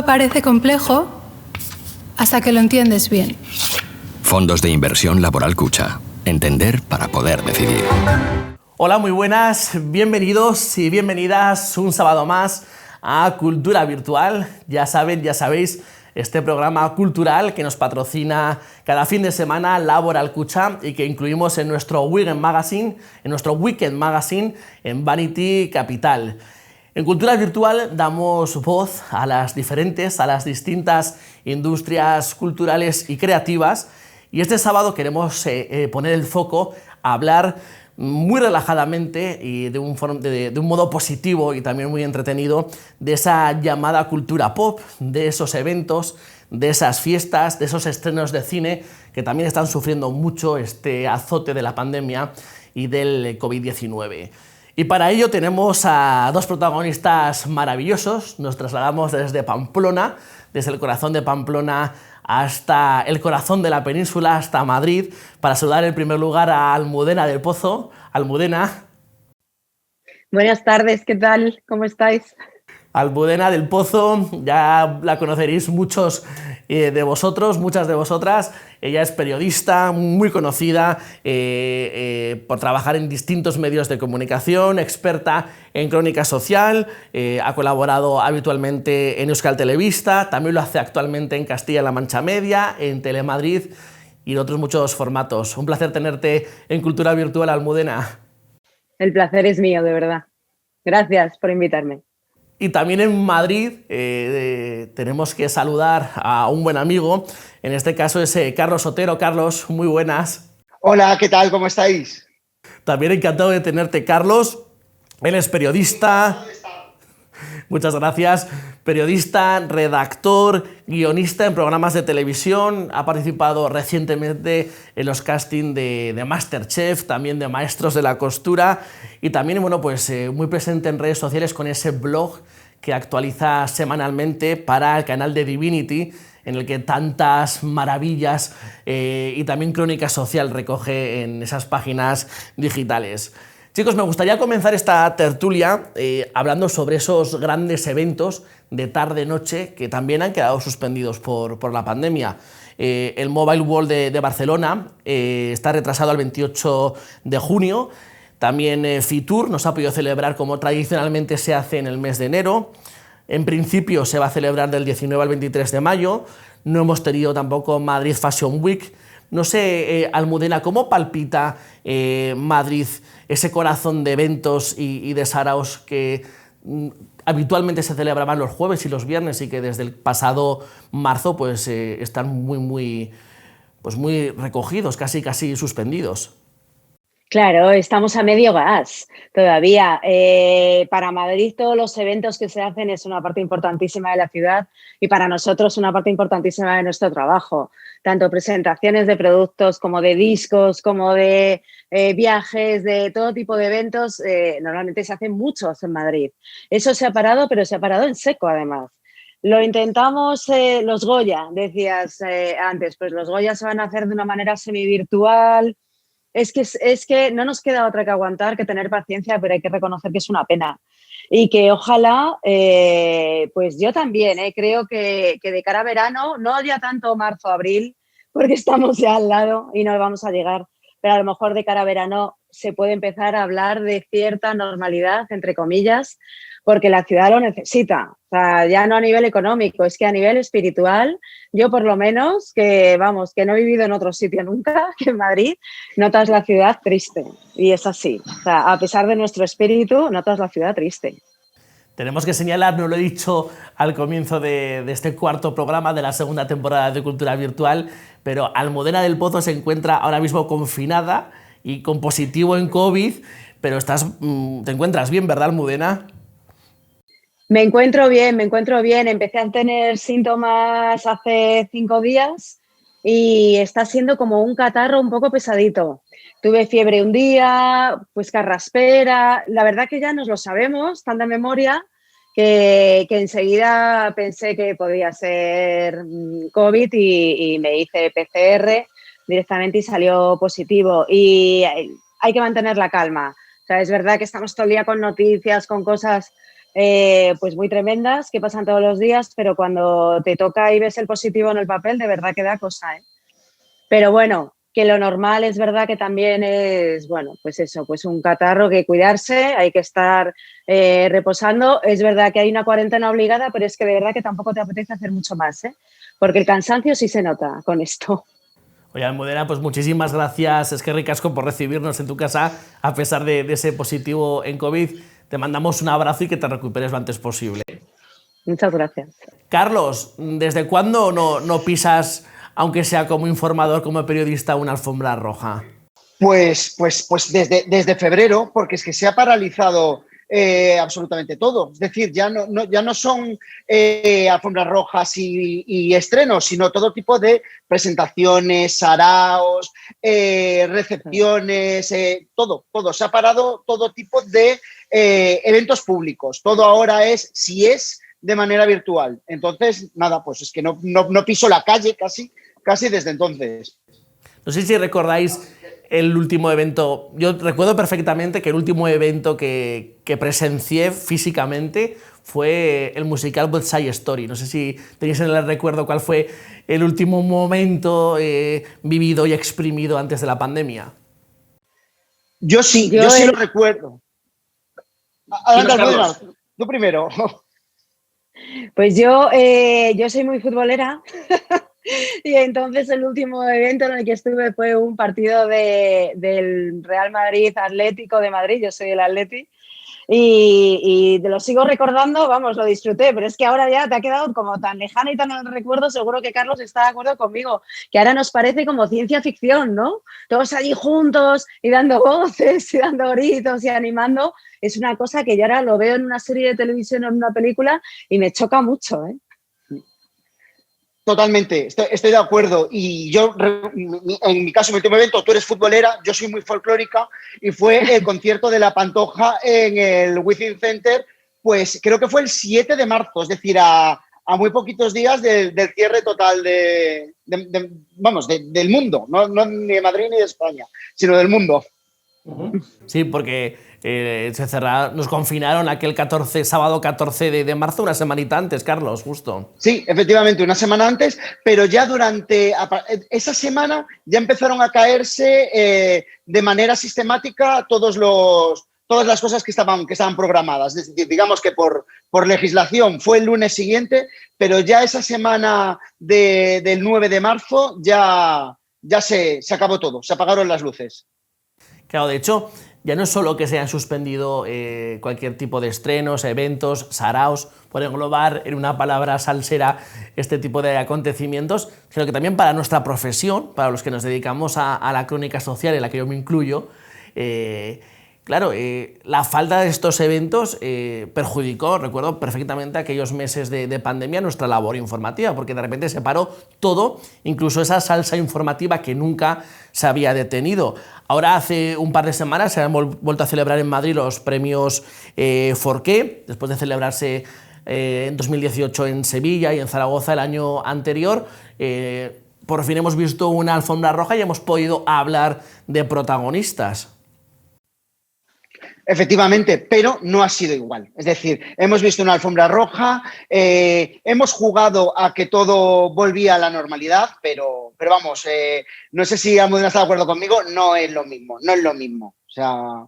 parece complejo hasta que lo entiendes bien. Fondos de inversión laboral Cucha. Entender para poder decidir. Hola, muy buenas. Bienvenidos y bienvenidas un sábado más a Cultura Virtual. Ya sabéis, este programa cultural que nos patrocina cada fin de semana Laboral Cucha y que incluimos en nuestro Weekend Magazine, en Vanity Capital. En Cultura Virtual damos voz a las distintas industrias culturales y creativas, y este sábado queremos poner el foco a hablar muy relajadamente y de un modo positivo y también muy entretenido de esa llamada cultura pop, de esos eventos, de esas fiestas, de esos estrenos de cine que también están sufriendo mucho este azote de la pandemia y del COVID-19. Y para ello tenemos a dos protagonistas maravillosos. Nos trasladamos desde Pamplona, desde el corazón de Pamplona hasta el corazón de la península, hasta Madrid, para saludar en primer lugar a Almudena del Pozo. Almudena. Buenas tardes, ¿qué tal? ¿Cómo estáis? Almudena del Pozo, ya la conoceréis muchos de vosotros, muchas de vosotras. Ella es periodista muy conocida por trabajar en distintos medios de comunicación, experta en crónica social, ha colaborado habitualmente en Euskal Telebista, también lo hace actualmente en Castilla-La Mancha Media, en Telemadrid y en otros muchos formatos. Un placer tenerte en Cultura Virtual, Almudena. El placer es mío, de verdad. Gracias por invitarme. Y también en Madrid tenemos que saludar a un buen amigo, en este caso es Carlos Otero. Carlos, muy buenas. Hola, ¿qué tal? ¿Cómo estáis? También encantado de tenerte, Carlos. Él es periodista. Muchas gracias. Periodista, redactor, guionista en programas de televisión. Ha participado recientemente en los castings de MasterChef, también de Maestros de la Costura. Y también, muy presente en redes sociales con ese blog que actualiza semanalmente para el canal de Divinity, en el que tantas maravillas y también crónica social recoge en esas páginas digitales. Chicos, me gustaría comenzar esta tertulia hablando sobre esos grandes eventos de tarde-noche que también han quedado suspendidos por la pandemia. El Mobile World de Barcelona está retrasado al 28 de junio. También Fitur no se ha podido celebrar como tradicionalmente se hace en el mes de enero. En principio se va a celebrar del 19 al 23 de mayo. No hemos tenido tampoco Madrid Fashion Week. No sé, Almudena, ¿cómo palpita Madrid, ese corazón de eventos y de saraos que habitualmente se celebraban los jueves y los viernes y que desde el pasado marzo están muy recogidos, casi suspendidos? Claro, estamos a medio gas todavía. Para Madrid todos los eventos que se hacen es una parte importantísima de la ciudad y para nosotros una parte importantísima de nuestro trabajo. Tanto presentaciones de productos como de discos, como de viajes, de todo tipo de eventos. Normalmente se hacen muchos en Madrid. Eso se ha parado, pero se ha parado en seco además. Lo intentamos, los Goya, decías antes, pues los Goya se van a hacer de una manera semivirtual. Es que no nos queda otra que aguantar, que tener paciencia, pero hay que reconocer que es una pena. Y que ojalá, pues yo también, creo que de cara a verano, no ya tanto marzo, abril, porque estamos ya al lado y no vamos a llegar, pero a lo mejor de cara a verano se puede empezar a hablar de cierta normalidad, entre comillas, porque la ciudad lo necesita. O sea, ya no a nivel económico, es que a nivel espiritual, yo por lo menos, que no he vivido en otro sitio nunca, que en Madrid, notas la ciudad triste. Y es así. O sea, a pesar de nuestro espíritu, notas la ciudad triste. Tenemos que señalar, no lo he dicho al comienzo de este cuarto programa de la segunda temporada de Cultura Virtual, pero Almudena del Pozo se encuentra ahora mismo confinada y con positivo en COVID, pero te encuentras bien, ¿verdad, Almudena? Me encuentro bien. Empecé a tener síntomas hace 5 días y está siendo como un catarro un poco pesadito. Tuve fiebre un día, pues carraspera. La verdad que ya nos lo sabemos, tan de memoria, que enseguida pensé que podía ser COVID y me hice PCR directamente y salió positivo. Y hay que mantener la calma. O sea, es verdad que estamos todo el día con noticias, con cosas pues muy tremendas, que pasan todos los días, pero cuando te toca y ves el positivo en el papel, de verdad que da cosa, ¿eh? Pero bueno, que lo normal es verdad que también es, bueno, pues eso, pues un catarro, que cuidarse, hay que estar reposando. Es verdad que hay una cuarentena obligada, pero es que de verdad que tampoco te apetece hacer mucho más, ¿eh? Porque el cansancio sí se nota con esto. Oye, Almudena, pues muchísimas gracias, es que ricasco, por recibirnos en tu casa a pesar de ese positivo en COVID. Te mandamos un abrazo y que te recuperes lo antes posible. Muchas gracias. Carlos, ¿desde cuándo no pisas, aunque sea como informador, como periodista, una alfombra roja? Pues desde febrero, porque es que se ha paralizado absolutamente todo. Es decir, ya no son alfombras rojas y estrenos, sino todo tipo de presentaciones, saraos, recepciones, todo. Se ha parado todo tipo de eventos públicos. Todo ahora si es de manera virtual. Entonces, nada, pues es que no piso la calle casi desde entonces. No sé si recordáis el último evento. Yo recuerdo perfectamente que el último evento que presencié físicamente fue el musical West Side Story. No sé si tenéis en el recuerdo cuál fue el último momento vivido y exprimido antes de la pandemia. Yo sí lo recuerdo. Adelante, tú primero. Pues yo soy muy futbolera y entonces el último evento en el que estuve fue un partido del Real Madrid Atlético de Madrid, yo soy el Atleti, y lo sigo recordando, vamos, lo disfruté, pero es que ahora ya te ha quedado como tan lejana y tan en el recuerdo, seguro que Carlos está de acuerdo conmigo, que ahora nos parece como ciencia ficción, ¿no? Todos allí juntos y dando voces y dando gritos y animando. Es una cosa que yo ahora lo veo en una serie de televisión o en una película y me choca mucho, ¿eh? Totalmente, estoy de acuerdo. Y yo, en mi caso, mi último evento, tú eres futbolera, yo soy muy folclórica, y fue el concierto de La Pantoja en el Within Center, pues creo que fue el 7 de marzo, es decir, a muy poquitos días del cierre total del mundo, no ni de Madrid ni de España, sino del mundo. Sí, porque nos confinaron aquel sábado 14 de marzo, una semanita antes, Carlos, justo. Sí, efectivamente, una semana antes, pero ya durante esa semana ya empezaron a caerse de manera sistemática todas las cosas que estaban programadas. Es decir, digamos que por legislación fue el lunes siguiente, pero ya esa semana del 9 de marzo ya se acabó todo, se apagaron las luces. Claro, de hecho, ya no es solo que se hayan suspendido cualquier tipo de estrenos, eventos, saraos, por englobar en una palabra salsera este tipo de acontecimientos, sino que también para nuestra profesión, para los que nos dedicamos a la crónica social, en la que yo me incluyo, claro, la falta de estos eventos perjudicó, recuerdo perfectamente aquellos meses de pandemia, nuestra labor informativa, porque de repente se paró todo, incluso esa salsa informativa que nunca se había detenido. Ahora, hace un par de semanas se han vuelto a celebrar en Madrid los premios Forqué, después de celebrarse en 2018 en Sevilla y en Zaragoza el año anterior. Por fin hemos visto una alfombra roja y hemos podido hablar de protagonistas. Efectivamente, pero no ha sido igual. Es decir, hemos visto una alfombra roja, hemos jugado a que todo volvía a la normalidad, pero vamos, no sé si Almudena está de acuerdo conmigo, no es lo mismo. O sea,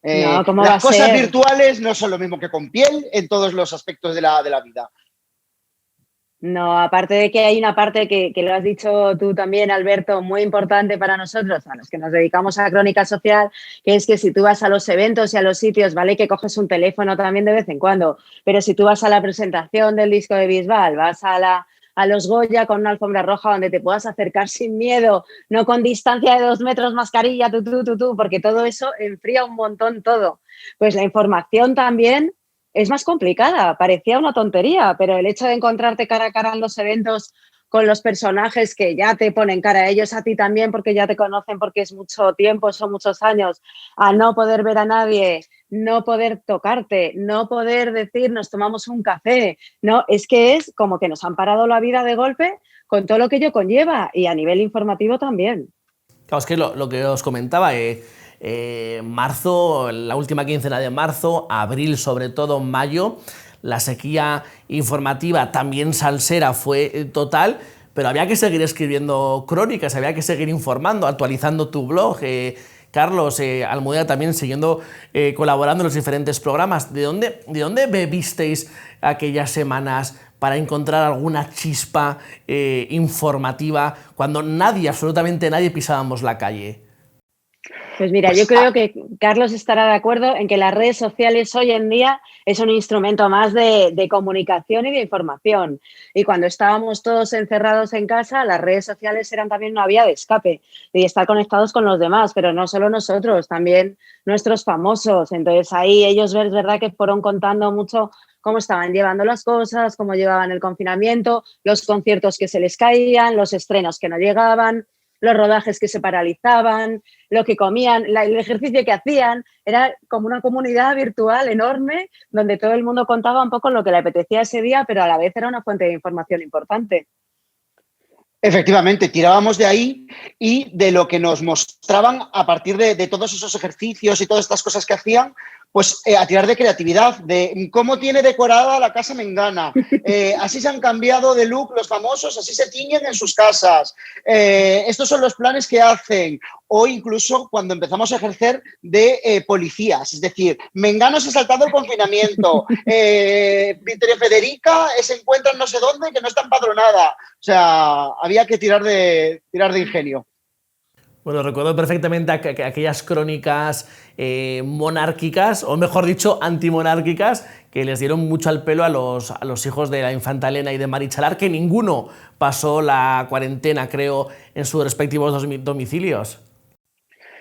las cosas virtuales no son lo mismo que con piel en todos los aspectos de la vida. No, aparte de que hay una parte que lo has dicho tú también, Alberto, muy importante para nosotros, a los que nos dedicamos a la crónica social, que es que si tú vas a los eventos y a los sitios, vale que coges un teléfono también de vez en cuando, pero si tú vas a la presentación del disco de Bisbal, vas a los Goya con una alfombra roja donde te puedas acercar sin miedo, no con distancia de 2 metros, mascarilla, porque todo eso enfría un montón todo. Pues la información también es más complicada, parecía una tontería, pero el hecho de encontrarte cara a cara en los eventos con los personajes que ya te ponen cara a ellos, a ti también, porque ya te conocen, porque es mucho tiempo, son muchos años, a no poder ver a nadie, no poder tocarte, no poder decir nos tomamos un café, no, es que es como que nos han parado la vida de golpe con todo lo que ello conlleva y a nivel informativo también. Claro, es que lo que os comentaba, marzo, la última quincena de marzo, abril, sobre todo mayo, la sequía informativa, también salsera, fue total, pero había que seguir escribiendo crónicas, había que seguir informando, actualizando tu blog. Carlos, Almudena también siguiendo colaborando en los diferentes programas. ¿De dónde bebisteis aquellas semanas para encontrar alguna chispa informativa cuando nadie, absolutamente nadie, pisábamos la calle? Pues mira, yo creo que Carlos estará de acuerdo en que las redes sociales hoy en día es un instrumento más de comunicación y de información. Y cuando estábamos todos encerrados en casa, las redes sociales eran también una vía de escape y estar conectados con los demás, pero no solo nosotros, también nuestros famosos. Entonces ahí ellos, es verdad que fueron contando mucho cómo estaban llevando las cosas, cómo llevaban el confinamiento, los conciertos que se les caían, los estrenos que no llegaban, los rodajes que se paralizaban, lo que comían, el ejercicio que hacían. Era como una comunidad virtual enorme donde todo el mundo contaba un poco lo que le apetecía ese día, pero a la vez era una fuente de información importante. Efectivamente, tirábamos de ahí y de lo que nos mostraban a partir de todos esos ejercicios y todas estas cosas que hacían, pues a tirar de creatividad, de cómo tiene decorada la casa Mengana, así se han cambiado de look los famosos, así se tiñen en sus casas, estos son los planes que hacen, o incluso cuando empezamos a ejercer de policías, es decir, Mengano se ha saltado el confinamiento, Victoria Federica se encuentra en no sé dónde que no está empadronada, o sea, había que tirar de ingenio. Bueno, recuerdo perfectamente aquellas crónicas monárquicas, o mejor dicho, antimonárquicas, que les dieron mucho al pelo a los hijos de la infanta Elena y de Mari Chalar, que ninguno pasó la cuarentena, creo, en sus respectivos domicilios.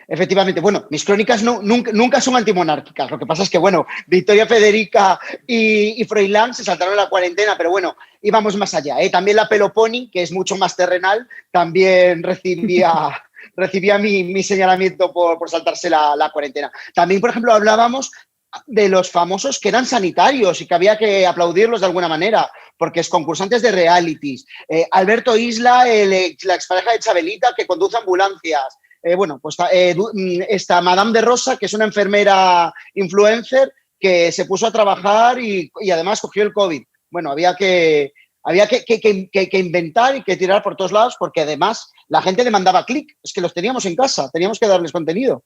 Efectivamente, bueno, mis crónicas nunca son antimonárquicas. Lo que pasa es que, bueno, Victoria Federica y Froilán se saltaron la cuarentena, pero bueno, íbamos más allá. También la Peloponi, que es mucho más terrenal, también recibía mi señalamiento por saltarse la cuarentena. También, por ejemplo, hablábamos de los famosos que eran sanitarios y que había que aplaudirlos de alguna manera, porque es concursantes de realities. Alberto Isla, la expareja de Chabelita, que conduce ambulancias. Bueno, pues esta Madame de Rosa, que es una enfermera influencer que se puso a trabajar y además cogió el COVID. Bueno, había que inventar y que tirar por todos lados, porque además la gente demandaba clic. Es que los teníamos en casa, teníamos que darles contenido.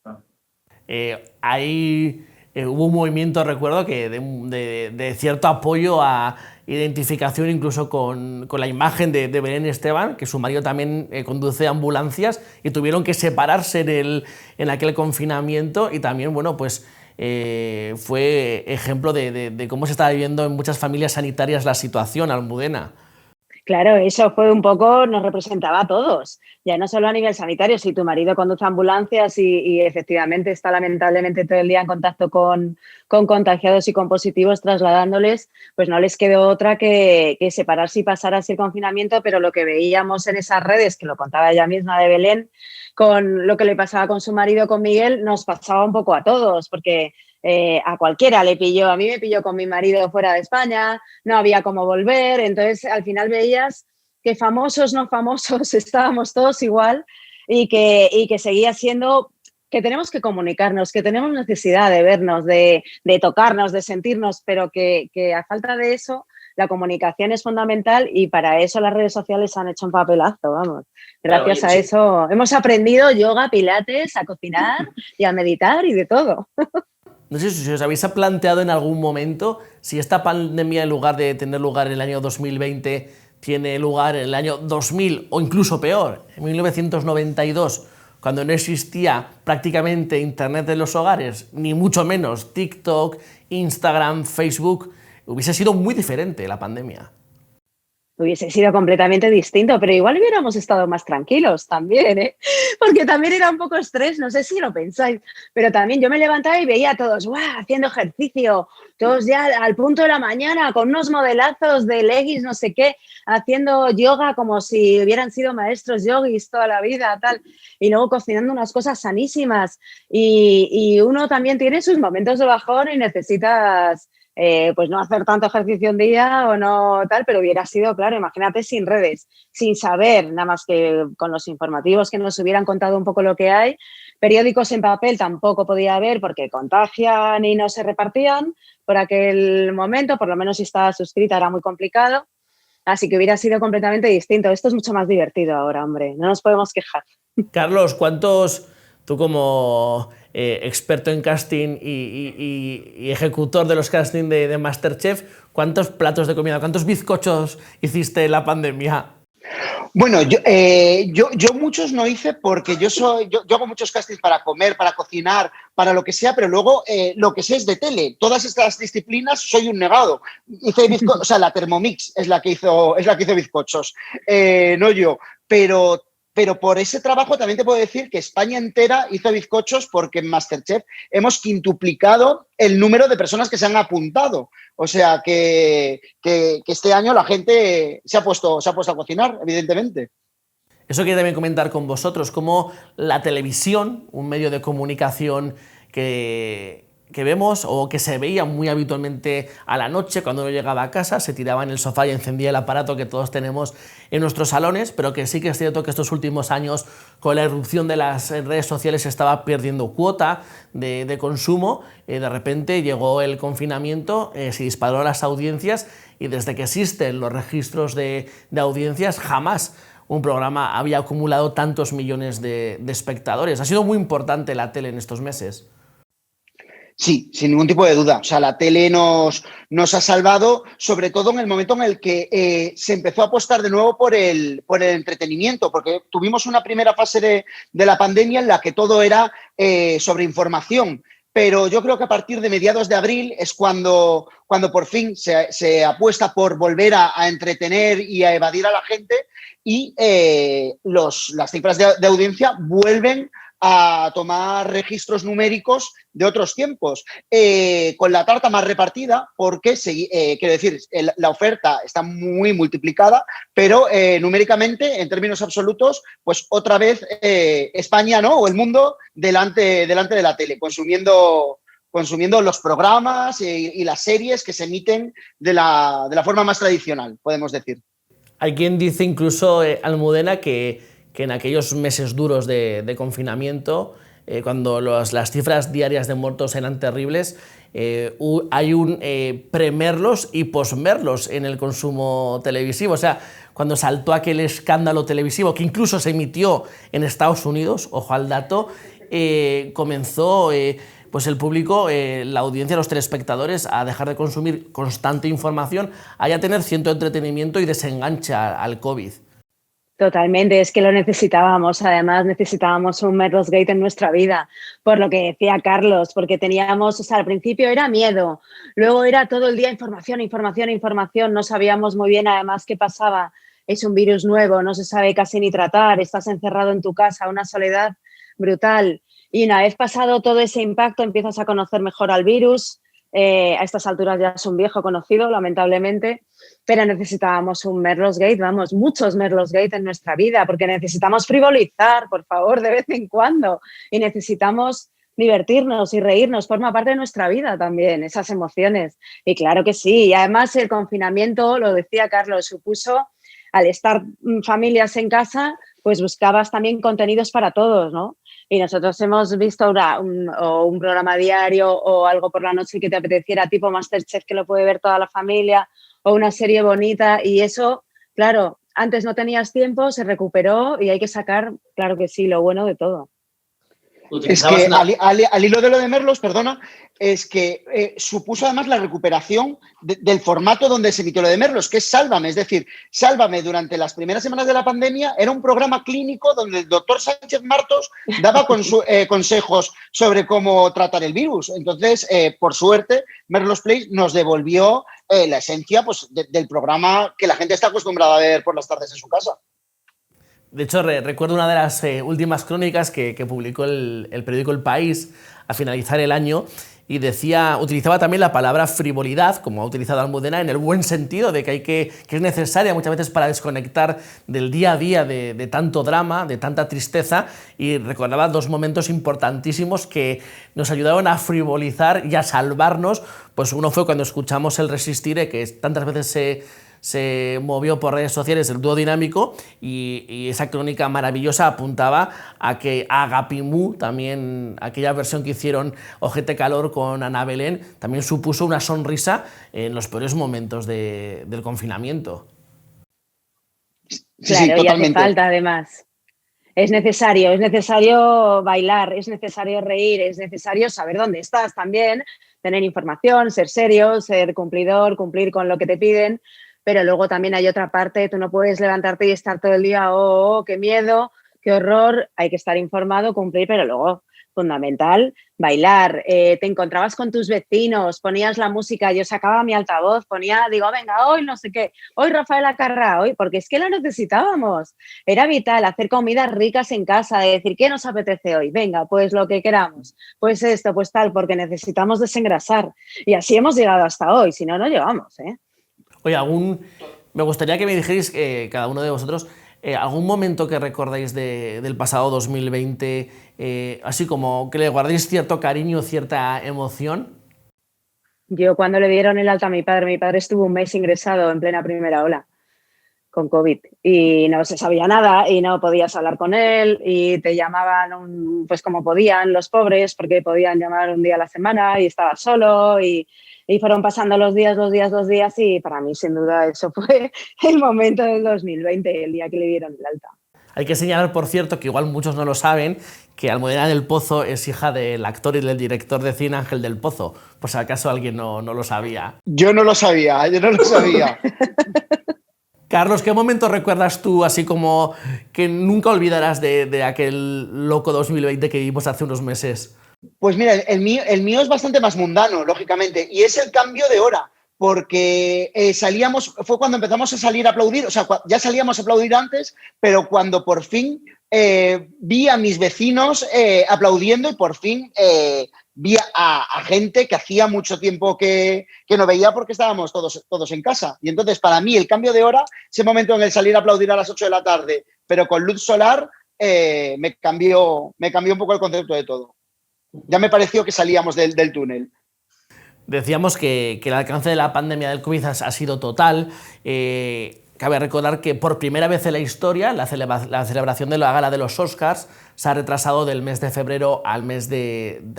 Ahí hubo un movimiento, recuerdo, que de cierto apoyo a identificación incluso con la imagen de Belén Esteban, que su marido también conduce ambulancias y tuvieron que separarse en aquel confinamiento y también, bueno, pues fue ejemplo de cómo se está viviendo en muchas familias sanitarias la situación, Almudena. Claro, eso fue un poco, nos representaba a todos, ya no solo a nivel sanitario. Si tu marido conduce ambulancias y efectivamente está lamentablemente todo el día en contacto con contagiados y con positivos trasladándoles, pues no les quedó otra que separarse y pasar así el confinamiento, pero lo que veíamos en esas redes, que lo contaba ella misma de Belén, con lo que le pasaba con su marido, con Miguel, nos pasaba un poco a todos, porque a cualquiera le pilló. A mí me pilló con mi marido fuera de España, no había cómo volver, entonces al final veías que famosos, no famosos, estábamos todos igual y que seguía siendo que tenemos que comunicarnos, que tenemos necesidad de vernos, de tocarnos, de sentirnos, pero que a falta de eso la comunicación es fundamental y para eso las redes sociales han hecho un papelazo, vamos. Gracias a eso hemos aprendido yoga, pilates, a cocinar y a meditar y de todo. No sé si os habéis planteado en algún momento si esta pandemia, en lugar de tener lugar en el año 2020, tiene lugar en el año 2000 o incluso peor, en 1992, cuando no existía prácticamente Internet en los hogares, ni mucho menos TikTok, Instagram, Facebook. Hubiese sido muy diferente la pandemia. Hubiese sido completamente distinto, pero igual hubiéramos estado más tranquilos también, ¿eh? Porque también era un poco estrés, no sé si lo pensáis, pero también yo me levantaba y veía a todos haciendo ejercicio, todos ya al punto de la mañana con unos modelazos de leggings, no sé qué, haciendo yoga como si hubieran sido maestros yogis toda la vida, tal, y luego cocinando unas cosas sanísimas. Y uno también tiene sus momentos de bajón y necesitas pues no hacer tanto ejercicio un día o no tal, pero hubiera sido, claro, imagínate sin redes, sin saber, nada más que con los informativos que nos hubieran contado un poco lo que hay, Periódicos en papel tampoco podía haber porque contagian y no se repartían por aquel momento, por lo menos si estaba suscrita era muy complicado. Así que hubiera sido completamente distinto. Esto es mucho más divertido ahora, hombre. No nos podemos quejar. Carlos, tú como experto en casting y ejecutor de los castings de MasterChef, cuántos platos de comida, cuántos bizcochos hiciste en la pandemia? Bueno, yo muchos no hice porque yo hago muchos castings para comer, para cocinar, para lo que sea, pero luego lo que sé es de tele. Todas estas disciplinas soy un negado. O sea, la Thermomix es la que hizo bizcochos, no yo. Pero por ese trabajo también te puedo decir que España entera hizo bizcochos porque en MasterChef hemos quintuplicado el número de personas que se han apuntado. O sea que este año la gente se ha puesto a cocinar, evidentemente. Eso quería también comentar con vosotros, cómo la televisión, un medio de comunicación que vemos o que se veía muy habitualmente a la noche cuando uno llegaba a casa, se tiraba en el sofá y encendía el aparato que todos tenemos en nuestros salones, pero que sí que es cierto que estos últimos años con la irrupción de las redes sociales se estaba perdiendo cuota de consumo. De repente llegó el confinamiento, se dispararon las audiencias y desde que existen los registros de audiencias jamás un programa había acumulado tantos millones de espectadores. Ha sido muy importante la tele en estos meses. Sí, sin ningún tipo de duda. O sea, la tele nos ha salvado, sobre todo en el momento en el que se empezó a apostar de nuevo por el entretenimiento, porque tuvimos una primera fase de la pandemia en la que todo era sobre información. Pero yo creo que a partir de mediados de abril es cuando por fin se apuesta por volver a entretener y a evadir a la gente y las cifras de audiencia vuelven a tomar registros numéricos de otros tiempos, con la tarta más repartida, porque, quiero decir, la oferta está muy multiplicada, pero numéricamente, en términos absolutos, pues otra vez España, ¿no? O el mundo delante de la tele, consumiendo los programas y las series que se emiten de la forma más tradicional, podemos decir. Hay quien dice incluso, Almudena, que en aquellos meses duros de confinamiento, cuando las cifras diarias de muertos eran terribles, hay un premerlos y posmerlos en el consumo televisivo. O sea, cuando saltó aquel escándalo televisivo, que incluso se emitió en Estados Unidos, ojo al dato, comenzó pues el público, la audiencia, los telespectadores, a dejar de consumir constante información, a ya tener cierto entretenimiento y desenganche al COVID. Totalmente, es que lo necesitábamos. Además, necesitábamos un Merlos Gate en nuestra vida, por lo que decía Carlos, porque teníamos, o sea, al principio era miedo, luego era todo el día información, no sabíamos muy bien además qué pasaba. Es un virus nuevo, no se sabe casi ni tratar, estás encerrado en tu casa, una soledad brutal. Y una vez pasado todo ese impacto, empiezas a conocer mejor al virus. A estas alturas ya es un viejo conocido, lamentablemente, pero necesitábamos un Merlos Gate, vamos, muchos Merlos Gate en nuestra vida, porque necesitamos frivolizar, por favor, de vez en cuando, y necesitamos divertirnos y reírnos, forma parte de nuestra vida también, esas emociones. Y claro que sí, y además el confinamiento, lo decía Carlos, supuso, al estar familias en casa, pues buscabas también contenidos para todos, ¿no? Y nosotros hemos visto un programa diario o algo por la noche que te apeteciera, tipo MasterChef, que lo puede ver toda la familia, o una serie bonita, y eso, claro, antes no tenías tiempo, se recuperó y hay que sacar, claro que sí, lo bueno de todo. Es que al hilo de lo de Merlos, perdona, es que supuso además la recuperación del formato donde se emitió lo de Merlos, que es Sálvame. Es decir, Sálvame durante las primeras semanas de la pandemia era un programa clínico donde el doctor Sánchez Martos daba consejos sobre cómo tratar el virus. Entonces, por suerte, Merlos Play nos devolvió la esencia pues, del programa que la gente está acostumbrada a ver por las tardes en su casa. De hecho, recuerdo una de las últimas crónicas que publicó el periódico El País al finalizar el año y utilizaba también la palabra frivolidad, como ha utilizado Almudena, en el buen sentido de que es necesaria muchas veces para desconectar del día a día de tanto drama, de tanta tristeza, y recordaba dos momentos importantísimos que nos ayudaron a frivolizar y a salvarnos. Pues uno fue cuando escuchamos El Resistiré, que tantas veces se movió por redes sociales el dúo dinámico y esa crónica maravillosa apuntaba a que Agapimú, también aquella versión que hicieron Ojete Calor con Ana Belén, también supuso una sonrisa en los peores momentos del confinamiento. Sí, claro, sí, y hace totalmente. falta además. Es necesario bailar, es necesario reír, es necesario saber dónde estás también, tener información, ser serio, ser cumplidor, cumplir con lo que te piden, pero luego también hay otra parte, tú no puedes levantarte y estar todo el día, qué miedo, qué horror, hay que estar informado, cumplir, pero luego, fundamental, bailar, te encontrabas con tus vecinos, ponías la música, yo sacaba mi altavoz, digo, venga, hoy no sé qué, hoy Rafael Acarrá, hoy, porque es que la necesitábamos. Era vital hacer comidas ricas en casa, de decir, ¿qué nos apetece hoy? Venga, pues lo que queramos, pues esto, pues tal, porque necesitamos desengrasar. Y así hemos llegado hasta hoy, si no, no llegamos, ¿eh? Oye, me gustaría que me dijerais, cada uno de vosotros, algún momento que recordáis del pasado 2020, así como que le guardéis cierto cariño, cierta emoción. Yo cuando le dieron el alta a mi padre estuvo un mes ingresado en plena primera ola con COVID y no se sabía nada y no podías hablar con él y te llamaban pues como podían los pobres porque podían llamar un día a la semana y estaba solo y fueron pasando los días y para mí sin duda eso fue el momento del 2020, el día que le dieron el alta. Hay que señalar, por cierto, que igual muchos no lo saben, que Almudena del Pozo es hija del actor y del director de cine Ángel del Pozo, por si acaso alguien no lo sabía. Yo no lo sabía. Carlos, ¿qué momento recuerdas tú así como que nunca olvidarás de aquel loco 2020 que vivimos hace unos meses? Pues mira, el mío es bastante más mundano, lógicamente, y es el cambio de hora, porque fue cuando empezamos a salir a aplaudir, o sea, ya salíamos a aplaudir antes, pero cuando por fin vi a mis vecinos aplaudiendo y por fin vi a gente que hacía mucho tiempo que no veía porque estábamos todos en casa. Y entonces, para mí, el cambio de hora, ese momento en el salir a aplaudir a las 8 de la tarde, pero con luz solar, me cambió un poco el concepto de todo. Ya me pareció que salíamos del túnel. Decíamos que el alcance de la pandemia del COVID ha sido total. Cabe recordar que por primera vez en la historia la celebración de la gala de los Oscars se ha retrasado del mes de febrero a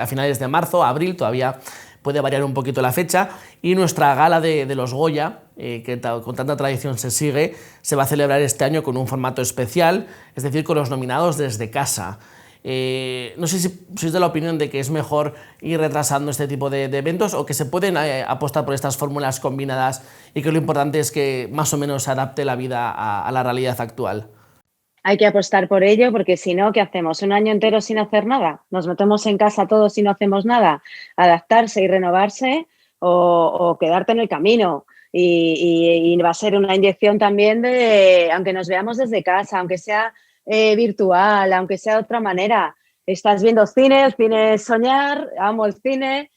finales de marzo, abril, todavía puede variar un poquito la fecha, y nuestra gala de los Goya, que con tanta tradición se sigue, se va a celebrar este año con un formato especial, es decir, con los nominados desde casa. No sé si sois de la opinión de que es mejor ir retrasando este tipo de eventos o que se pueden apostar por estas fórmulas combinadas y que lo importante es que más o menos se adapte la vida a la realidad actual. Hay que apostar por ello porque si no, ¿qué hacemos? ¿Un año entero sin hacer nada? ¿Nos metemos en casa todos y no hacemos nada? ¿Adaptarse y renovarse o quedarte en el camino? Y va a ser una inyección también aunque nos veamos desde casa, aunque sea virtual, aunque sea de otra manera. Estás viendo cine, el cine es soñar, amo el cine,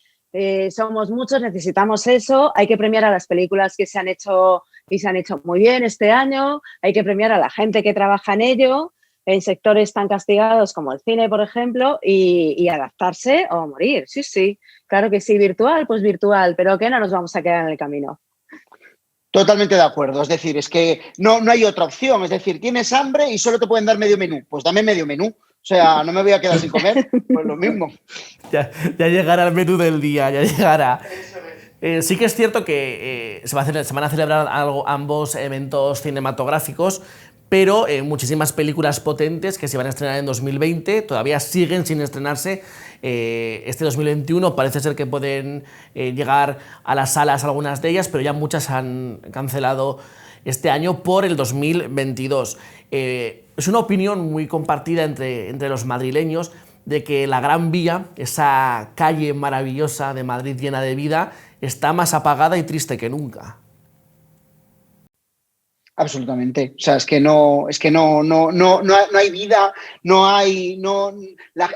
somos muchos, necesitamos eso, hay que premiar a las películas que se han hecho y se han hecho muy bien este año, hay que premiar a la gente que trabaja en ello, en sectores tan castigados como el cine, por ejemplo, y adaptarse o morir, sí, claro que sí, virtual, pues virtual, pero que no nos vamos a quedar en el camino. Totalmente de acuerdo, es decir, es que no hay otra opción, es decir, tienes hambre y solo te pueden dar medio menú, pues dame medio menú, o sea, no me voy a quedar sin comer, pues lo mismo. Ya llegará el menú del día, ya llegará. Sí que es cierto que se van a celebrar ambos eventos cinematográficos, pero muchísimas películas potentes que se van a estrenar en 2020 todavía siguen sin estrenarse. Este 2021 parece ser que pueden llegar a las salas algunas de ellas, pero ya muchas han cancelado este año por el 2022. Es una opinión muy compartida entre los madrileños de que la Gran Vía, esa calle maravillosa de Madrid llena de vida, está más apagada y triste que nunca. Absolutamente. O sea, es que no hay vida,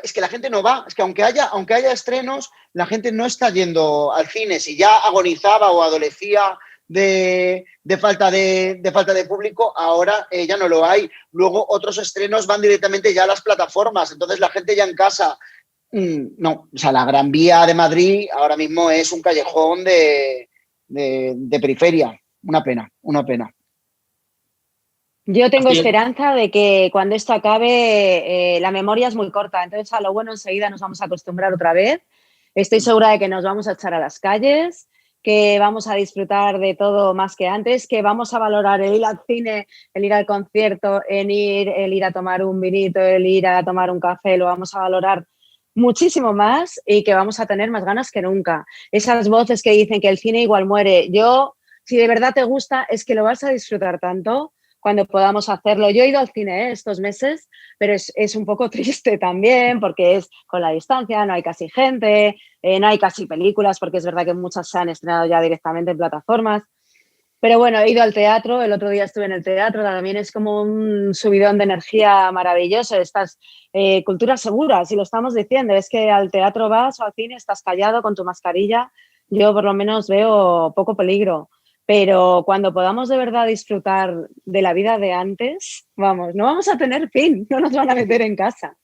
es que la gente no va. Es que aunque haya estrenos, la gente no está yendo al cine. Si ya agonizaba o adolecía de falta de público, ahora ya no lo hay. Luego otros estrenos van directamente ya a las plataformas. Entonces la gente ya en casa. No, o sea, la Gran Vía de Madrid ahora mismo es un callejón de periferia. una pena, una pena. Yo tengo Así es. esperanza de que cuando esto acabe, la memoria es muy corta, entonces a lo bueno enseguida nos vamos a acostumbrar otra vez. Estoy segura de que nos vamos a echar a las calles, que vamos a disfrutar de todo más que antes, que vamos a valorar el ir al cine, el ir al concierto, el ir a tomar un vinito, el ir a tomar un café, lo vamos a valorar muchísimo más y que vamos a tener más ganas que nunca. Esas voces que dicen que el cine igual muere, si de verdad te gusta, es que lo vas a disfrutar tanto cuando podamos hacerlo. Yo he ido al cine estos meses, pero es un poco triste también porque es con la distancia, no hay casi gente, no hay casi películas porque es verdad que muchas se han estrenado ya directamente en plataformas. Pero bueno, he ido al teatro, el otro día estuve en el teatro, también es como un subidón de energía maravilloso, estas culturas seguras, y lo estamos diciendo, es que al teatro vas o al cine, estás callado con tu mascarilla, yo por lo menos veo poco peligro. Pero cuando podamos de verdad disfrutar de la vida de antes, vamos, no vamos a tener fin, no nos van a meter en casa.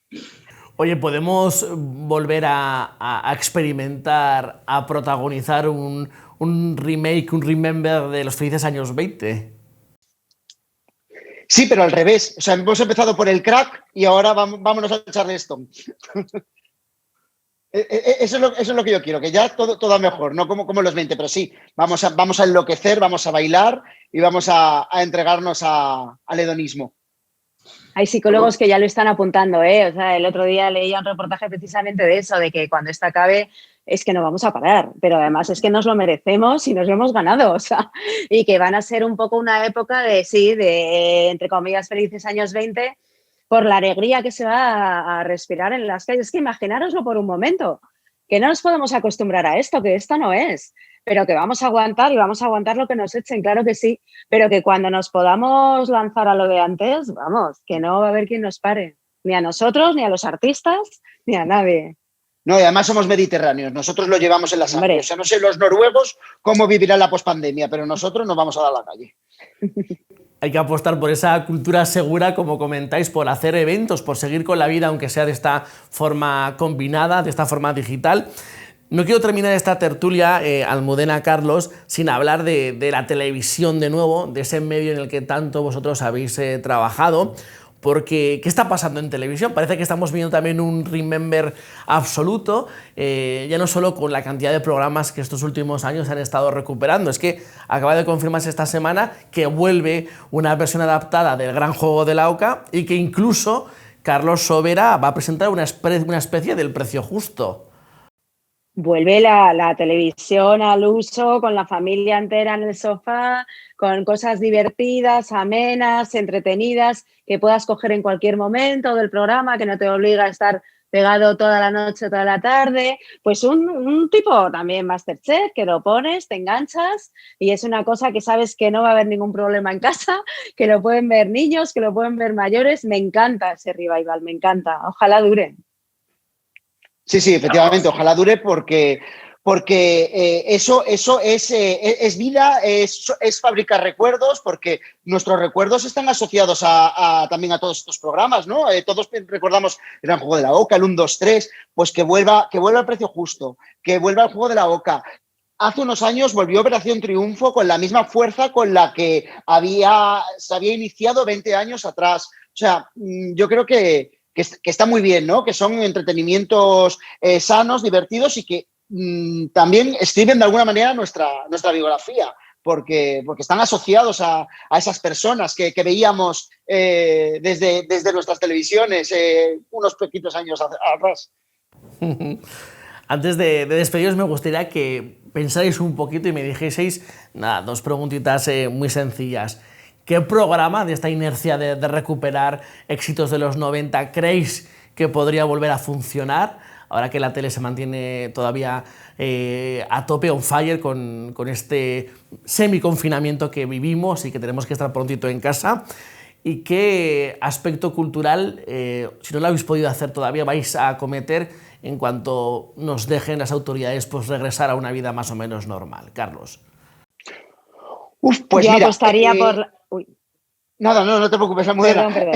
Oye, ¿podemos volver a experimentar, a protagonizar un remake, un remember de los felices años 20? Sí, pero al revés. O sea, hemos empezado por el crack y ahora vámonos a Charleston. Eso es lo que yo quiero, que ya todo mejor, no como los 20, pero sí, vamos a enloquecer, vamos a bailar y vamos a entregarnos al hedonismo. Hay psicólogos que ya lo están apuntando, ¿eh? O sea, el otro día leía un reportaje precisamente de eso, de que cuando esto acabe es que no vamos a parar, pero además es que nos lo merecemos y nos lo hemos ganado, o sea, y que van a ser un poco una época de entre comillas, felices años 20, por la alegría que se va a respirar en las calles. Es que imaginároslo por un momento, que no nos podemos acostumbrar a esto, que esto no es, pero que vamos a aguantar y vamos a aguantar lo que nos echen, claro que sí, pero que cuando nos podamos lanzar a lo de antes, vamos, que no va a haber quien nos pare, ni a nosotros, ni a los artistas, ni a nadie. No, y además somos mediterráneos, nosotros lo llevamos en la sangre. O sea, no sé los noruegos cómo vivirán la pospandemia, pero nosotros nos vamos a dar a la calle. Hay que apostar por esa cultura segura, como comentáis, por hacer eventos, por seguir con la vida, aunque sea de esta forma combinada, de esta forma digital. No quiero terminar esta tertulia, Almudena, Carlos, sin hablar de la televisión de nuevo, de ese medio en el que tanto vosotros habéis trabajado, porque ¿qué está pasando en televisión? Parece que estamos viendo también un remember absoluto, ya no solo con la cantidad de programas que estos últimos años han estado recuperando, es que acaba de confirmarse esta semana que vuelve una versión adaptada del Gran Juego de la Oca y que incluso Carlos Sobera va a presentar una especie del Precio Justo. Vuelve la televisión al uso, con la familia entera en el sofá, con cosas divertidas, amenas, entretenidas, que puedas coger en cualquier momento del programa, que no te obliga a estar pegado toda la noche, toda la tarde. Pues un tipo también Masterchef, que lo pones, te enganchas y es una cosa que sabes que no va a haber ningún problema en casa, que lo pueden ver niños, que lo pueden ver mayores. Me encanta ese revival, me encanta. Ojalá dure. Sí, efectivamente, ojalá dure porque eso es vida, es fabricar recuerdos, porque nuestros recuerdos están asociados también a todos estos programas, ¿no? Todos recordamos el Gran Juego de la Oca, el 1, 2, 3, pues que vuelva el Precio Justo, que vuelva el Juego de la Oca. Hace unos años volvió Operación Triunfo con la misma fuerza con la que se había iniciado 20 años atrás. O sea, yo creo que está muy bien, ¿no? Que son entretenimientos sanos, divertidos y que también escriben de alguna manera nuestra biografía, porque están asociados a esas personas que veíamos desde nuestras televisiones unos poquitos años atrás. Antes de despediros me gustaría que pensáis un poquito y me dijeseis, dos preguntitas muy sencillas. ¿Qué programa de esta inercia de recuperar éxitos de los 90 creéis que podría volver a funcionar ahora que la tele se mantiene todavía a tope, on fire, con este semi-confinamiento que vivimos y que tenemos que estar prontito en casa? ¿Y qué aspecto cultural, si no lo habéis podido hacer todavía, vais a acometer en cuanto nos dejen las autoridades pues regresar a una vida más o menos normal? Carlos. Pues yo mira, apostaría por... Uy. Nada, no te preocupes, Almudena. Perdón.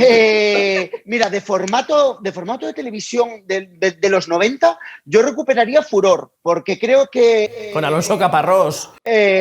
Mira, de formato de televisión de los 90, yo recuperaría Furor, porque creo que... Con Alonso Caparrós.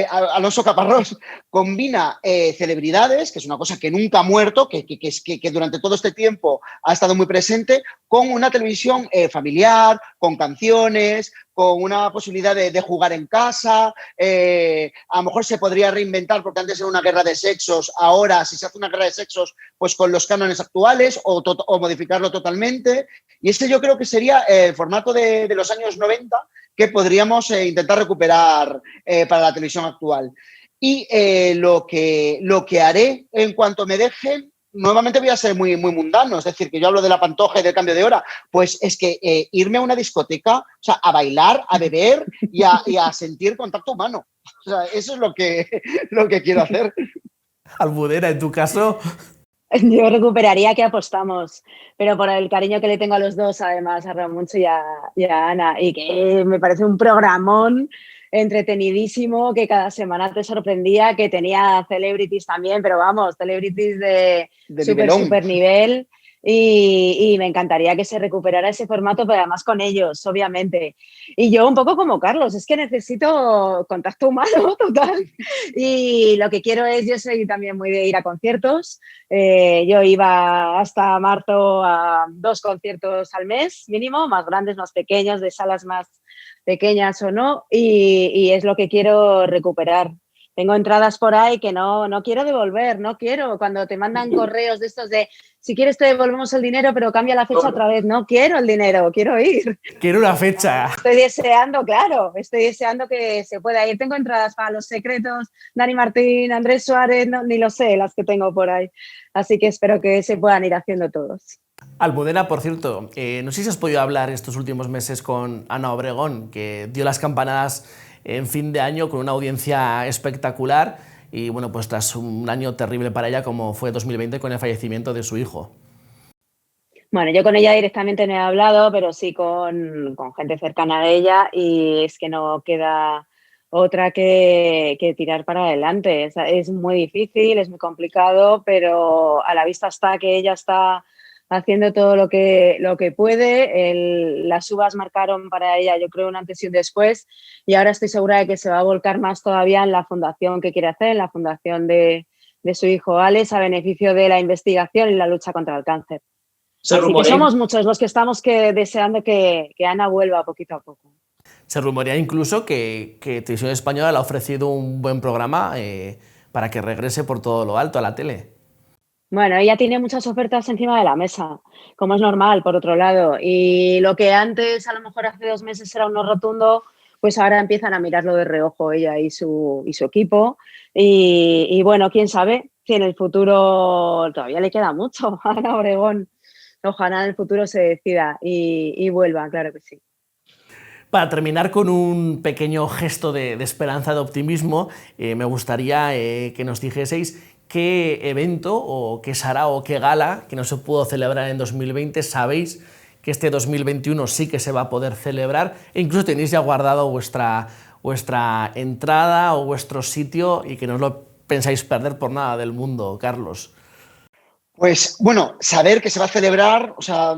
Alonso Caparrós, combina celebridades, que es una cosa que nunca ha muerto, que durante todo este tiempo ha estado muy presente, con una televisión familiar, con canciones, con una posibilidad de jugar en casa. A lo mejor se podría reinventar, porque antes era una guerra de sexos, ahora si se hace una guerra de sexos, pues con los cánones actuales o modificarlo totalmente. Y este yo creo que sería el formato de los años 90 que podríamos intentar recuperar para la televisión actual. Y lo que haré en cuanto me dejen, nuevamente voy a ser muy, muy mundano, es decir, que yo hablo de la Pantoja y del cambio de hora, pues es que irme a una discoteca, o sea, a bailar, a beber y a sentir contacto humano. O sea, eso es lo que quiero hacer. Almudena, en tu caso... Yo recuperaría Que apostamos, pero por el cariño que le tengo a los dos, además, a Ramoncho y a Ana, y que me parece un programón entretenidísimo, que cada semana te sorprendía, que tenía celebrities también, pero vamos, celebrities de super nivel. Y me encantaría que se recuperara ese formato, pero además con ellos, obviamente. Y yo un poco como Carlos, es que necesito contacto humano total. Y lo que quiero es, yo soy también muy de ir a conciertos. Yo iba hasta marzo a 2 conciertos al mes mínimo, más grandes, más pequeños, de salas más pequeñas o no. Y es lo que quiero recuperar. Tengo entradas por ahí que no quiero devolver, no quiero. Cuando te mandan correos de estos de, si quieres te devolvemos el dinero, pero cambia la fecha otra vez. No quiero el dinero, quiero ir. Quiero una fecha. Estoy deseando que se pueda ir. Tengo entradas para Los Secretos, Dani Martín, Andrés Suárez, no, ni lo sé, las que tengo por ahí. Así que espero que se puedan ir haciendo todos. Almudena, por cierto, no sé si has podido hablar estos últimos meses con Ana Obregón, que dio las campanadas en fin de año con una audiencia espectacular y bueno, pues tras un año terrible para ella como fue 2020 con el fallecimiento de su hijo. Bueno, yo con ella directamente no he hablado, pero sí con gente cercana a ella, y es que no queda otra que tirar para adelante. Es muy difícil, es muy complicado, pero a la vista está que ella está haciendo todo lo que puede. Las uvas marcaron para ella, yo creo, un antes y un después, y ahora estoy segura de que se va a volcar más todavía en la fundación que quiere hacer, en la fundación de su hijo Alex, a beneficio de la investigación y la lucha contra el cáncer. Así que somos muchos los que estamos deseando que Ana vuelva poquito a poco. Se rumorea incluso que Televisión Española le ha ofrecido un buen programa para que regrese por todo lo alto a la tele. Bueno, ella tiene muchas ofertas encima de la mesa, como es normal, por otro lado. Y lo que antes, a lo mejor hace 2 meses, era un no rotundo, pues ahora empiezan a mirarlo de reojo ella y su equipo. Y bueno, quién sabe si en el futuro todavía le queda mucho a Ana Obregón. Ojalá en el futuro se decida y vuelva, claro que sí. Para terminar con un pequeño gesto de esperanza, de optimismo, me gustaría que nos dijeseis qué evento o qué sarao o qué gala que no se pudo celebrar en 2020 sabéis que este 2021 sí que se va a poder celebrar, e incluso tenéis ya guardado vuestra entrada o vuestro sitio y que no os lo pensáis perder por nada del mundo, Carlos. Pues bueno, saber que se va a celebrar, o sea,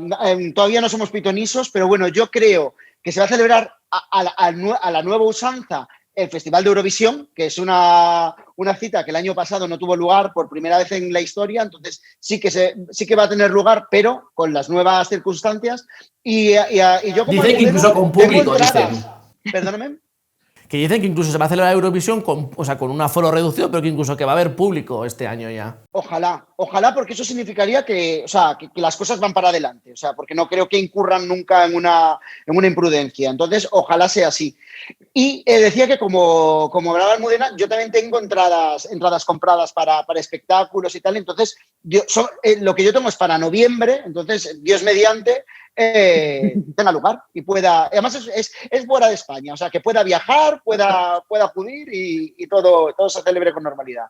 todavía no somos pitonisos, pero bueno, yo creo que se va a celebrar a la nueva usanza el Festival de Eurovisión, que es una cita que el año pasado no tuvo lugar por primera vez en la historia, entonces sí que va a tener lugar, pero con las nuevas circunstancias. Y yo como dicen que incluso con público, dicen. Perdóname. Que dicen que incluso se va a celebrar Eurovisión con un aforo reducido, pero que incluso que va a haber público este año ya. Ojalá, porque eso significaría que las cosas van para adelante, o sea, porque no creo que incurran nunca en una imprudencia. Entonces, ojalá sea así. Y decía que como hablaba Almudena, yo también tengo entradas compradas para espectáculos y tal. Entonces, lo que yo tengo es para noviembre, entonces, Dios mediante, tenga lugar y pueda. Además, es fuera de España, o sea, que pueda viajar, pueda acudir y todo se celebre con normalidad.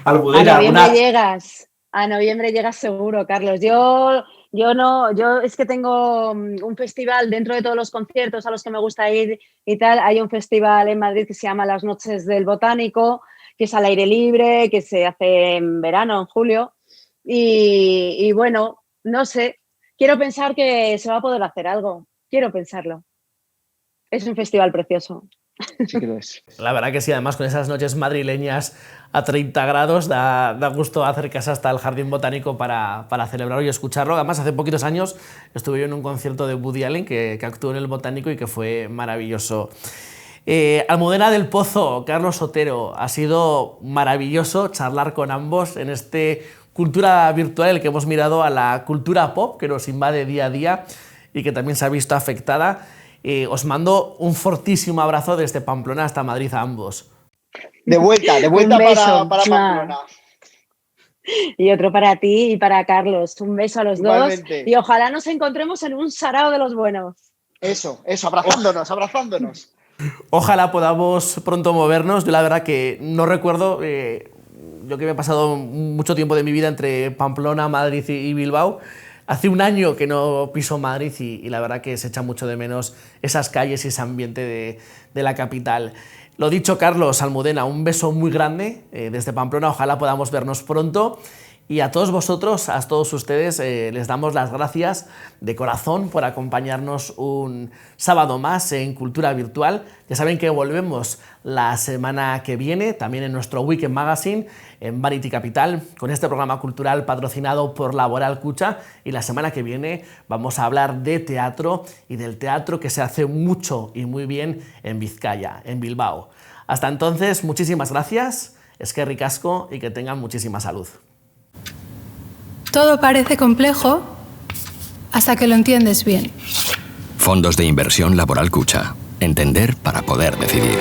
Almudena, a noviembre llegas seguro, Carlos. Yo es que tengo un festival dentro de todos los conciertos a los que me gusta ir y tal. Hay un festival en Madrid que se llama Las Noches del Botánico, que es al aire libre, que se hace en verano, en julio. Y bueno, no sé, quiero pensar que se va a poder hacer algo. Quiero pensarlo. Es un festival precioso. Sí que lo es. La verdad que sí, además con esas noches madrileñas a 30 grados da gusto acercarse hasta el Jardín Botánico para celebrarlo y escucharlo. Además, hace poquitos años estuve yo en un concierto de Woody Allen que actuó en el Botánico y que fue maravilloso. Almudena del Pozo, Carlos Otero, ha sido maravilloso charlar con ambos en este Cultura Virtual, en el que hemos mirado a la cultura pop que nos invade día a día y que también se ha visto afectada. Os mando un fortísimo abrazo desde Pamplona hasta Madrid a ambos. De vuelta para Pamplona. Y otro para ti y para Carlos. Un beso a los Igualmente. dos y ojalá nos encontremos en un sarao de los buenos. Eso, abrazándonos. Ojalá podamos pronto movernos. Yo la verdad que no recuerdo, yo que me he pasado mucho tiempo de mi vida entre Pamplona, Madrid y Bilbao. Hace un año que no piso Madrid y la verdad que se echa mucho de menos esas calles y ese ambiente de la capital. Lo dicho, Carlos, Almudena, un beso muy grande desde Pamplona. Ojalá podamos vernos pronto. Y a todos vosotros, a todos ustedes, les damos las gracias de corazón por acompañarnos un sábado más en Cultura Virtual. Ya saben que volvemos la semana que viene, también en nuestro Weekend Magazine, en Vanity Capital, con este programa cultural patrocinado por Laboral Kutxa. Y la semana que viene vamos a hablar de teatro y del teatro que se hace mucho y muy bien en Vizcaya, en Bilbao. Hasta entonces, muchísimas gracias, eskerrik asko y que tengan muchísima salud. Todo parece complejo hasta que lo entiendes bien. Fondos de inversión Laboral Kutxa. Entender para poder decidir.